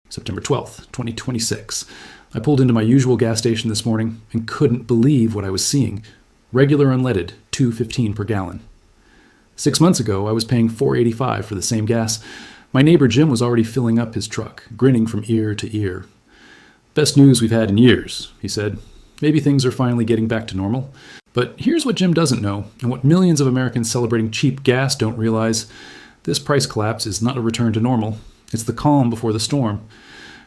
September 12th, 2026. I pulled into my usual gas station this morning and couldn't believe what I was seeing. Regular unleaded, $2.15 per gallon. 6 months ago, I was paying $4.85 for the same gas. My neighbor Jim was already filling up his truck, grinning from ear to ear. Best news we've had in years, he said. Maybe things are finally getting back to normal. But here's what Jim doesn't know, and what millions of Americans celebrating cheap gas don't realize. This price collapse is not a return to normal. It's the calm before the storm.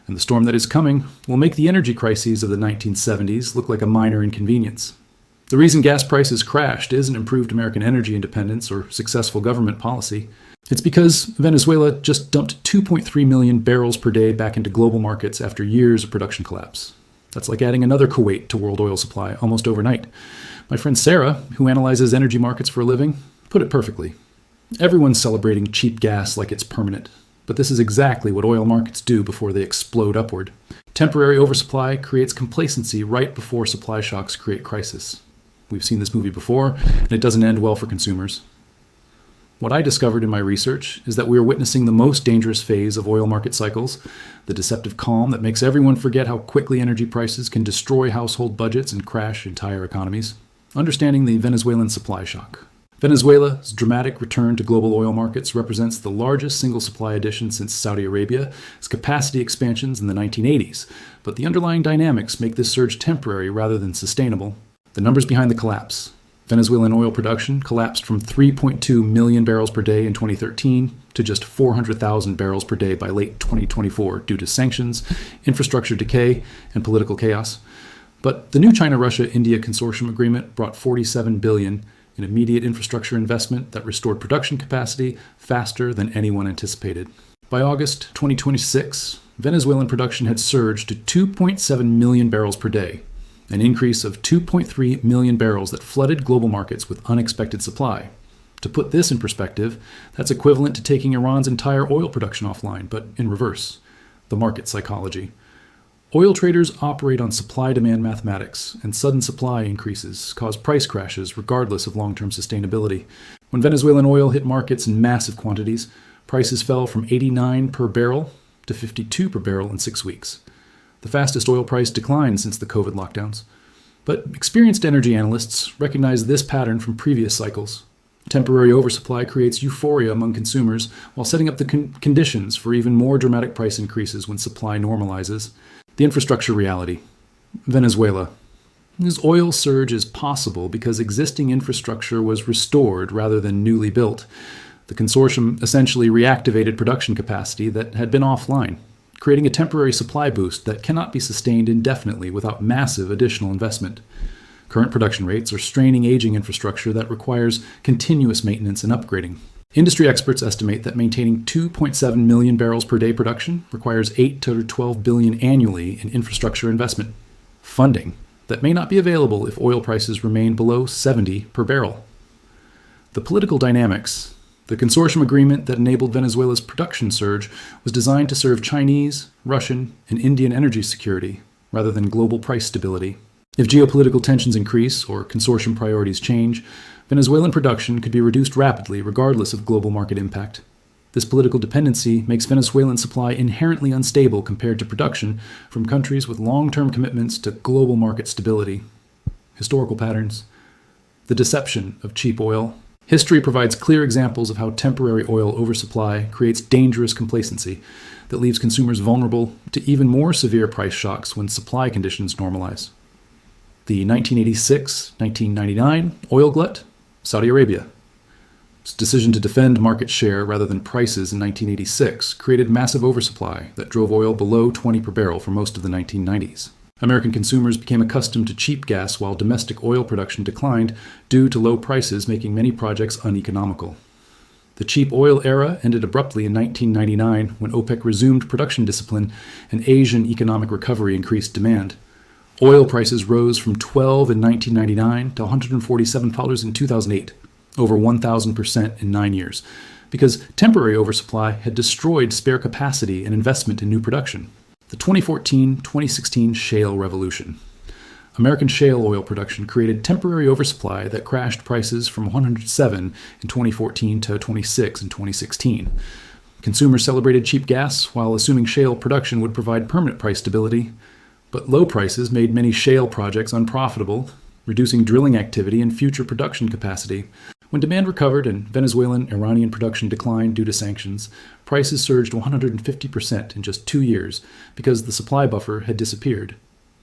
And the storm that is coming will make the energy crises of the 1970s look like a minor inconvenience. The reason gas prices crashed isn't improved American energy independence or successful government policy. It's because Venezuela just dumped 2.3 million barrels per day back into global markets after years of production collapse. That's like adding another Kuwait to world oil supply almost overnight. My friend Sarah, who analyzes energy markets for a living, put it perfectly. Everyone's celebrating cheap gas like it's permanent. But this is exactly what oil markets do before they explode upward. Temporary oversupply creates complacency right before supply shocks create crisis. We've seen this movie before, and it doesn't end well for consumers. What I discovered in my research is that we are witnessing the most dangerous phase of oil market cycles, the deceptive calm that makes everyone forget how quickly energy prices can destroy household budgets and crash entire economies. Understanding the Venezuelan supply shock. Venezuela's dramatic return to global oil markets represents the largest single supply addition since Saudi Arabia's capacity expansions in the 1980s, but the underlying dynamics make this surge temporary rather than sustainable. The numbers behind the collapse. Venezuelan oil production collapsed from 3.2 million barrels per day in 2013 to just 400,000 barrels per day by late 2024 due to sanctions, infrastructure decay, and political chaos. But the new China-Russia-India consortium agreement brought $47 billion in immediate infrastructure investment that restored production capacity faster than anyone anticipated. By August 2026, Venezuelan production had surged to 2.7 million barrels per day, an increase of 2.3 million barrels that flooded global markets with unexpected supply. To put this in perspective, that's equivalent to taking Iran's entire oil production offline, but in reverse, the market psychology. Oil traders operate on supply-demand mathematics, and sudden supply increases cause price crashes regardless of long-term sustainability. When Venezuelan oil hit markets in massive quantities, prices fell from 89 per barrel to 52 per barrel in 6 weeks. The fastest oil price decline since the COVID lockdowns. But experienced energy analysts recognize this pattern from previous cycles. Temporary oversupply creates euphoria among consumers while setting up the conditions for even more dramatic price increases when supply normalizes. The infrastructure reality. Venezuela. This oil surge is possible because existing infrastructure was restored rather than newly built. The consortium essentially reactivated production capacity that had been offline, creating a temporary supply boost that cannot be sustained indefinitely without massive additional investment. Current production rates are straining aging infrastructure that requires continuous maintenance and upgrading. Industry experts estimate that maintaining 2.7 million barrels per day production requires $8 to $12 billion annually in infrastructure investment. Funding that may not be available if oil prices remain below 70 per barrel. The political dynamics. The consortium agreement that enabled Venezuela's production surge was designed to serve Chinese, Russian, and Indian energy security rather than global price stability. If geopolitical tensions increase or consortium priorities change, Venezuelan production could be reduced rapidly regardless of global market impact. This political dependency makes Venezuelan supply inherently unstable compared to production from countries with long-term commitments to global market stability. Historical patterns. The deception of cheap oil. History provides clear examples of how temporary oil oversupply creates dangerous complacency that leaves consumers vulnerable to even more severe price shocks when supply conditions normalize. The 1986-1999 oil glut. Saudi Arabia. Its decision to defend market share rather than prices in 1986 created massive oversupply that drove oil below 20 per barrel for most of the 1990s. American consumers became accustomed to cheap gas while domestic oil production declined due to low prices, making many projects uneconomical. The cheap oil era ended abruptly in 1999 when OPEC resumed production discipline and Asian economic recovery increased demand. Oil prices rose from $12 in 1999 to $147 in 2008, over 1,000% in 9 years, because temporary oversupply had destroyed spare capacity and investment in new production. The 2014-2016 shale revolution. American shale oil production created temporary oversupply that crashed prices from 107 in 2014 to 26 in 2016. Consumers celebrated cheap gas while assuming shale production would provide permanent price stability, but low prices made many shale projects unprofitable, reducing drilling activity and future production capacity. When demand recovered and Venezuelan Iranian production declined due to sanctions, prices surged 150% in just 2 years because the supply buffer had disappeared.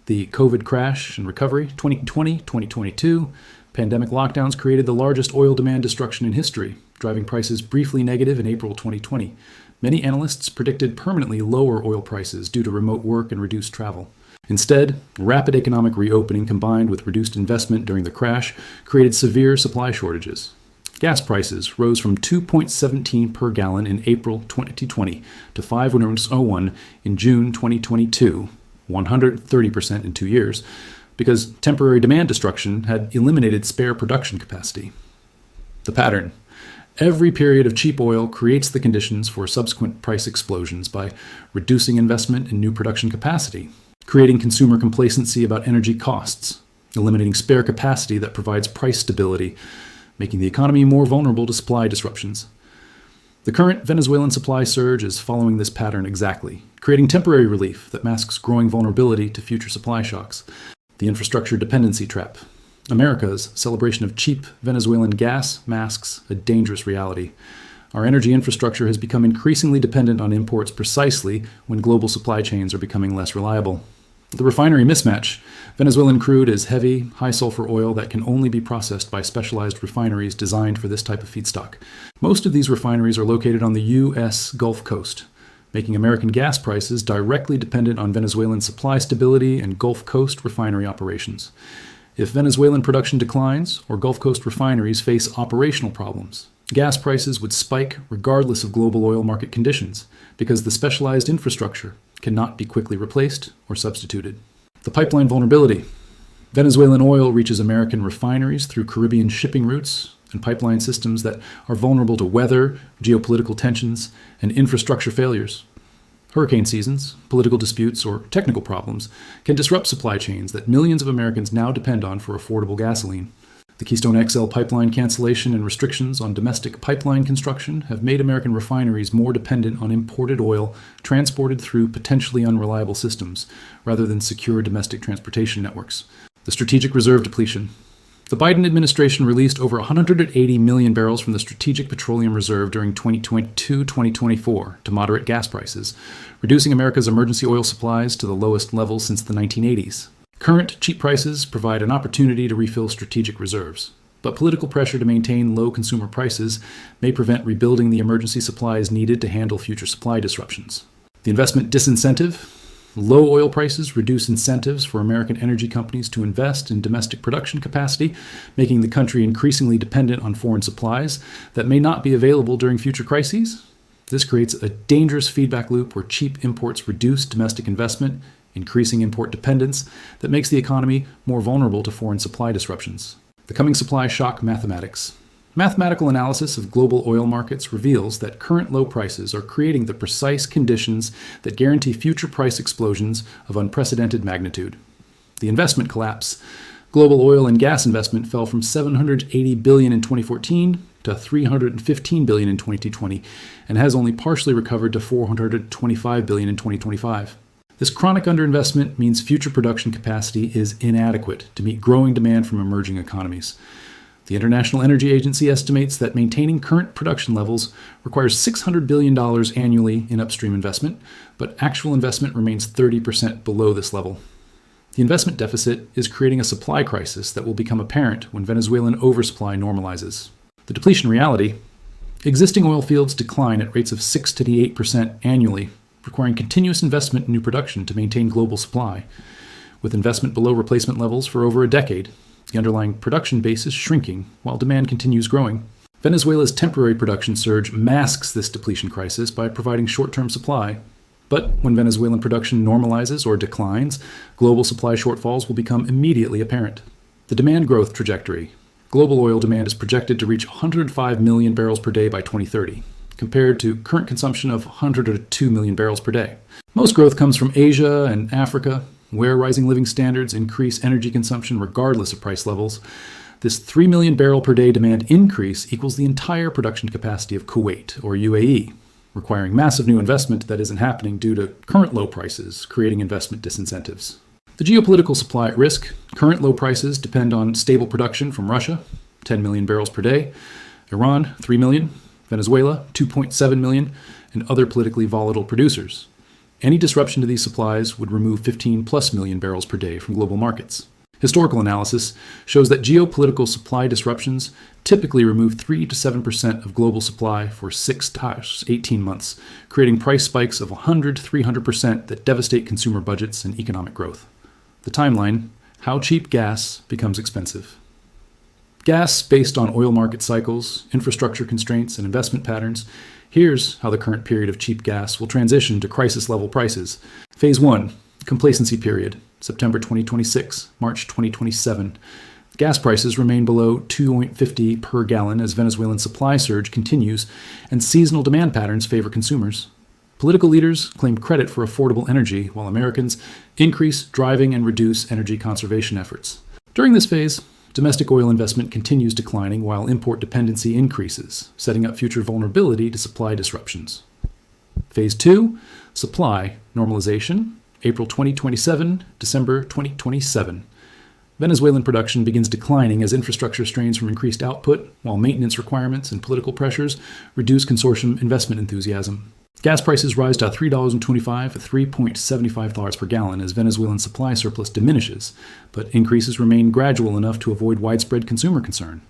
The COVID crash and recovery, 2020-2022, pandemic lockdowns created the largest oil demand destruction in history, driving prices briefly negative in April 2020. Many analysts predicted permanently lower oil prices due to remote work and reduced travel. Instead, rapid economic reopening combined with reduced investment during the crash created severe supply shortages. Gas prices rose from $2.17 per gallon in April 2020 to $5.01 in June 2022, 130% in 2 years, because temporary demand destruction had eliminated spare production capacity. The pattern. Every period of cheap oil creates the conditions for subsequent price explosions by reducing investment in new production capacity, creating consumer complacency about energy costs, eliminating spare capacity that provides price stability, making the economy more vulnerable to supply disruptions. The current Venezuelan supply surge is following this pattern exactly, creating temporary relief that masks growing vulnerability to future supply shocks. The infrastructure dependency trap. America's celebration of cheap Venezuelan gas masks a dangerous reality. Our energy infrastructure has become increasingly dependent on imports precisely when global supply chains are becoming less reliable. The refinery mismatch. Venezuelan crude is heavy, high-sulfur oil that can only be processed by specialized refineries designed for this type of feedstock. Most of these refineries are located on the U.S. Gulf Coast, making American gas prices directly dependent on Venezuelan supply stability and Gulf Coast refinery operations. If Venezuelan production declines or Gulf Coast refineries face operational problems, gas prices would spike regardless of global oil market conditions because the specialized infrastructure cannot be quickly replaced or substituted. The pipeline vulnerability. Venezuelan oil reaches American refineries through Caribbean shipping routes and pipeline systems that are vulnerable to weather, geopolitical tensions, and infrastructure failures. Hurricane seasons, political disputes, or technical problems can disrupt supply chains that millions of Americans now depend on for affordable gasoline. The Keystone XL pipeline cancellation and restrictions on domestic pipeline construction have made American refineries more dependent on imported oil transported through potentially unreliable systems, rather than secure domestic transportation networks. The strategic reserve depletion. The Biden administration released over 180 million barrels from the Strategic Petroleum Reserve during 2022-2024 to moderate gas prices, reducing America's emergency oil supplies to the lowest levels since the 1980s. Current cheap prices provide an opportunity to refill strategic reserves, but political pressure to maintain low consumer prices may prevent rebuilding the emergency supplies needed to handle future supply disruptions. The investment disincentive. Low oil prices reduce incentives for American energy companies to invest in domestic production capacity, making the country increasingly dependent on foreign supplies that may not be available during future crises. This creates a dangerous feedback loop where cheap imports reduce domestic investment, increasing import dependence that makes the economy more vulnerable to foreign supply disruptions. The coming supply shock mathematics. Mathematical analysis of global oil markets reveals that current low prices are creating the precise conditions that guarantee future price explosions of unprecedented magnitude. The investment collapse. Global oil and gas investment fell from $780 billion in 2014 to $315 billion in 2020 and has only partially recovered to $425 billion in 2025. This chronic underinvestment means future production capacity is inadequate to meet growing demand from emerging economies. The International Energy Agency estimates that maintaining current production levels requires $600 billion annually in upstream investment, but actual investment remains 30% below this level. The investment deficit is creating a supply crisis that will become apparent when Venezuelan oversupply normalizes. The depletion reality. Existing oil fields decline at rates of 6 to 8% annually, requiring continuous investment in new production to maintain global supply. With investment below replacement levels for over a decade, the underlying production base is shrinking while demand continues growing. Venezuela's temporary production surge masks this depletion crisis by providing short-term supply. But when Venezuelan production normalizes or declines, global supply shortfalls will become immediately apparent. The demand growth trajectory. Global oil demand is projected to reach 105 million barrels per day by 2030. Compared to current consumption of 102 million barrels per day. Most growth comes from Asia and Africa, where rising living standards increase energy consumption regardless of price levels. This 3 million barrel per day demand increase equals the entire production capacity of Kuwait or UAE. requiring massive new investment that isn't happening due to current low prices, creating investment disincentives. The geopolitical supply at risk. Current low prices depend on stable production from Russia, 10 million barrels per day, Iran, 3 million, Venezuela, 2.7 million, and other politically volatile producers. Any disruption to these supplies would remove 15 plus million barrels per day from global markets. Historical analysis shows that geopolitical supply disruptions typically remove 3 to 7% of global supply for 6 to 18 months, creating price spikes of 100 to 300% that devastate consumer budgets and economic growth. The timeline: how cheap gas becomes expensive. Gas based on oil market cycles, infrastructure constraints, and investment patterns. Here's how the current period of cheap gas will transition to crisis-level prices. Phase 1, complacency period, September 2026, March 2027. Gas prices remain below $2.50 per gallon as Venezuelan supply surge continues and seasonal demand patterns favor consumers. Political leaders claim credit for affordable energy, while Americans increase driving and reduce energy conservation efforts. During this phase, domestic oil investment continues declining while import dependency increases, setting up future vulnerability to supply disruptions. Phase 2, supply normalization, April 2027, December 2027. Venezuelan production begins declining as infrastructure strains from increased output, while maintenance requirements and political pressures reduce consortium investment enthusiasm. Gas prices rise to $3.25 to $3.75 per gallon as Venezuelan supply surplus diminishes, but increases remain gradual enough to avoid widespread consumer concern.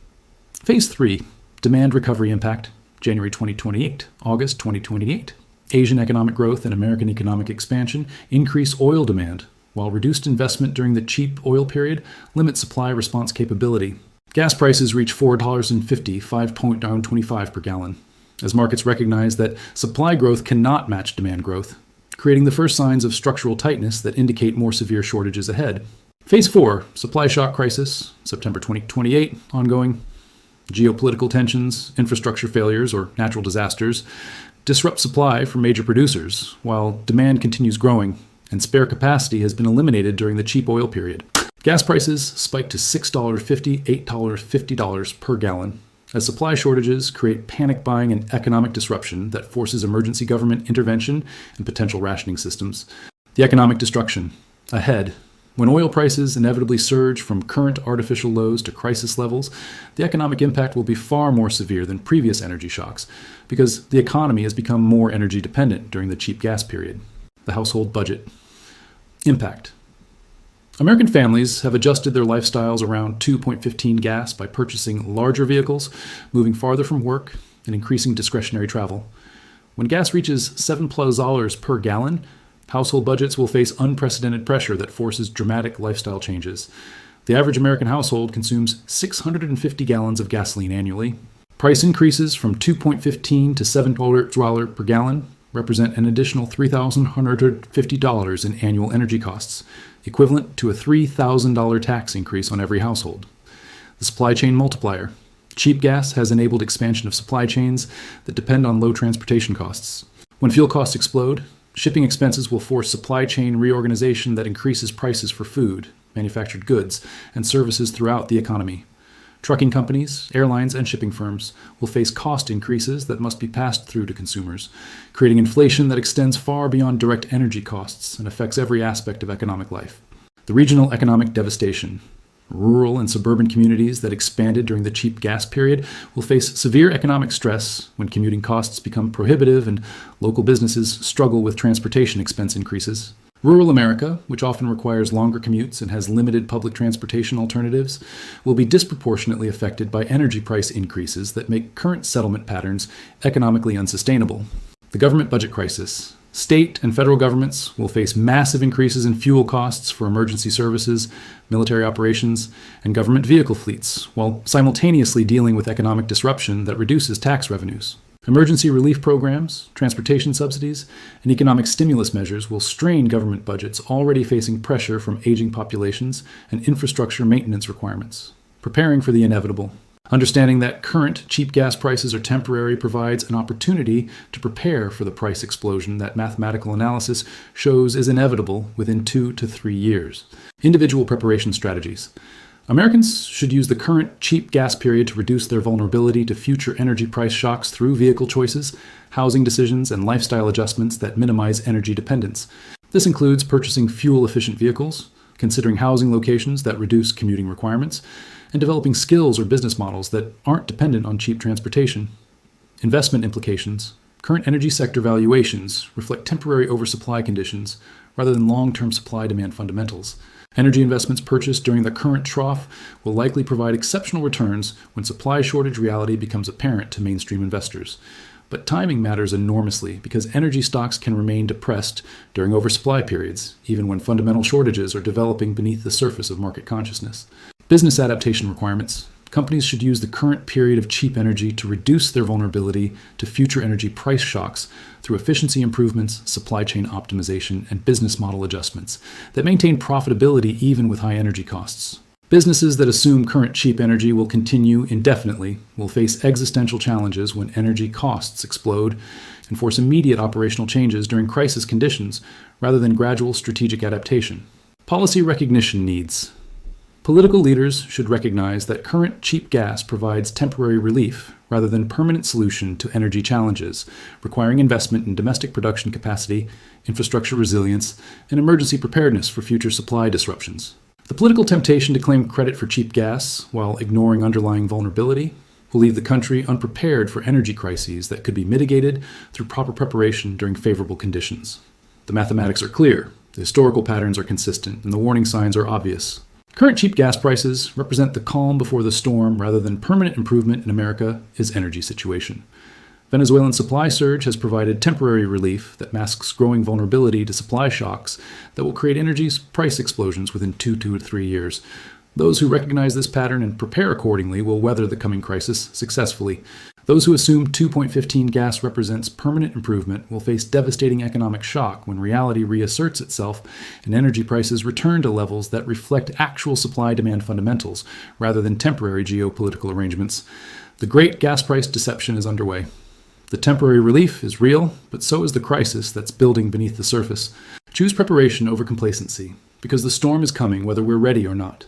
Phase 3, demand recovery impact, January 2028, August 2028. Asian economic growth and American economic expansion increase oil demand, while reduced investment during the cheap oil period limits supply response capability. Gas prices reach $4.50, $5.25 per gallon, as markets recognize that supply growth cannot match demand growth, creating the first signs of structural tightness that indicate more severe shortages ahead. Phase 4, supply shock crisis, September 2028, ongoing. Geopolitical tensions, infrastructure failures, or natural disasters disrupt supply from major producers, while demand continues growing, and spare capacity has been eliminated during the cheap oil period. Gas prices spike to $6.50, $8.50 per gallon, as supply shortages create panic buying and economic disruption that forces emergency government intervention and potential rationing systems. The economic destruction ahead. When oil prices inevitably surge from current artificial lows to crisis levels, the economic impact will be far more severe than previous energy shocks because the economy has become more energy dependent during the cheap gas period. The household budget. Impact. American families have adjusted their lifestyles around 2.15 gas by purchasing larger vehicles, moving farther from work, and increasing discretionary travel. When gas reaches $7+ per gallon, household budgets will face unprecedented pressure that forces dramatic lifestyle changes. The average American household consumes 650 gallons of gasoline annually. Price increases from $2.15 to $7 per gallon represent an additional $3,150 in annual energy costs, equivalent to a $3,000 tax increase on every household. The supply chain multiplier. Cheap gas has enabled expansion of supply chains that depend on low transportation costs. When fuel costs explode, shipping expenses will force supply chain reorganization that increases prices for food, manufactured goods, and services throughout the economy. Trucking companies, airlines, and shipping firms will face cost increases that must be passed through to consumers, creating inflation that extends far beyond direct energy costs and affects every aspect of economic life. The regional economic devastation. Rural and suburban communities that expanded during the cheap gas period will face severe economic stress when commuting costs become prohibitive and local businesses struggle with transportation expense increases. Rural America, which often requires longer commutes and has limited public transportation alternatives, will be disproportionately affected by energy price increases that make current settlement patterns economically unsustainable. The government budget crisis. State and federal governments will face massive increases in fuel costs for emergency services, military operations, and government vehicle fleets, while simultaneously dealing with economic disruption that reduces tax revenues. Emergency relief programs, transportation subsidies, and economic stimulus measures will strain government budgets already facing pressure from aging populations and infrastructure maintenance requirements. Preparing for the inevitable. Understanding that current cheap gas prices are temporary provides an opportunity to prepare for the price explosion that mathematical analysis shows is inevitable within 2 to 3 years. Individual preparation strategies. Americans should use the current cheap gas period to reduce their vulnerability to future energy price shocks through vehicle choices, housing decisions, and lifestyle adjustments that minimize energy dependence. This includes purchasing fuel-efficient vehicles, considering housing locations that reduce commuting requirements, and developing skills or business models that aren't dependent on cheap transportation. Investment implications. Current energy sector valuations reflect temporary oversupply conditions rather than long-term supply-demand fundamentals. Energy investments purchased during the current trough will likely provide exceptional returns when supply shortage reality becomes apparent to mainstream investors. But timing matters enormously because energy stocks can remain depressed during oversupply periods, even when fundamental shortages are developing beneath the surface of market consciousness. Business adaptation requirements. Companies should use the current period of cheap energy to reduce their vulnerability to future energy price shocks through efficiency improvements, supply chain optimization, and business model adjustments that maintain profitability even with high energy costs. Businesses that assume current cheap energy will continue indefinitely will face existential challenges when energy costs explode and force immediate operational changes during crisis conditions rather than gradual strategic adaptation. Policy recognition needs. Political leaders should recognize that current cheap gas provides temporary relief rather than permanent solution to energy challenges, requiring investment in domestic production capacity, infrastructure resilience, and emergency preparedness for future supply disruptions. The political temptation to claim credit for cheap gas while ignoring underlying vulnerability will leave the country unprepared for energy crises that could be mitigated through proper preparation during favorable conditions. The mathematics are clear, the historical patterns are consistent, and the warning signs are obvious. Current cheap gas prices represent the calm before the storm rather than permanent improvement in America's energy situation. Venezuelan supply surge has provided temporary relief that masks growing vulnerability to supply shocks that will create energy price explosions within 2 to 3 years. Those who recognize this pattern and prepare accordingly will weather the coming crisis successfully. Those who assume 2.15 gas represents permanent improvement will face devastating economic shock when reality reasserts itself and energy prices return to levels that reflect actual supply-demand fundamentals rather than temporary geopolitical arrangements. The great gas price deception is underway. The temporary relief is real, but so is the crisis that's building beneath the surface. Choose preparation over complacency, because the storm is coming whether we're ready or not.